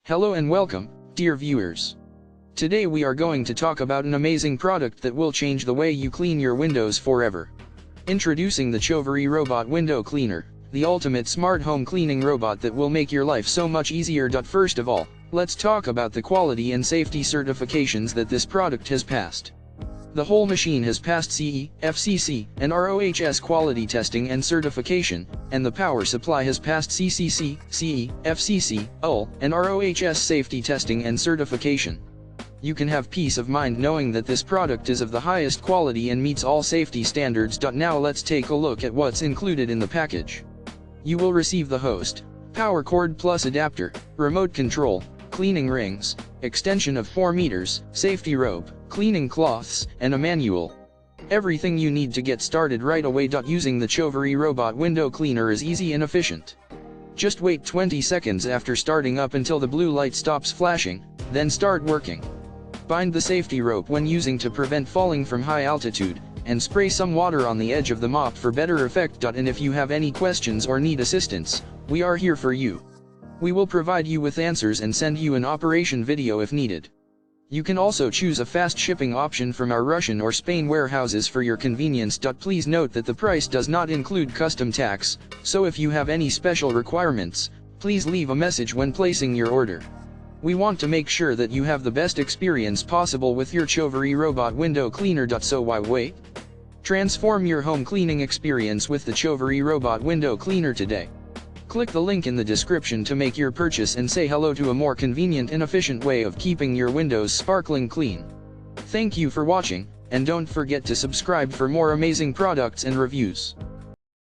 Hello and welcome, dear viewers. Today we are going to talk about an amazing product that will change the way you clean your windows forever. Introducing the CHOVERY Robot Window Cleaner, the ultimate smart home cleaning robot that will make your life so much easier. First of all, let's talk about the quality and safety certifications that this product has passed. The whole machine has passed CE, FCC, and RoHS quality testing and certification, and the power supply has passed CCC, CE, FCC, UL, and RoHS safety testing and certification. You can have peace of mind knowing that this product is of the highest quality and meets all safety standards. Now let's take a look at what's included in the package. You will receive the host, power cord plus adapter, remote control, cleaning rings, extension of 4 meters, safety rope, cleaning cloths, and a manual. Everything you need to get started right away. Using the CHOVERY Robot Window Cleaner is easy and efficient. Just wait 20 seconds after starting up until the blue light stops flashing, then start working. Bind the safety rope when using to prevent falling from high altitude, and spray some water on the edge of the mop for better effect. And if you have any questions or need assistance, we are here for you. We will provide you with answers and send you an operation video if needed. You can also choose a fast shipping option from our Russian or Spain warehouses for your convenience. Please note that the price does not include custom tax, so if you have any special requirements, please leave a message when placing your order. We want to make sure that you have the best experience possible with your CHOVERY Robot Window Cleaner. So why wait? Transform your home cleaning experience with the CHOVERY Robot Window Cleaner today. Click the link in the description to make your purchase and say hello to a more convenient and efficient way of keeping your windows sparkling clean. Thank you for watching, and don't forget to subscribe for more amazing products and reviews.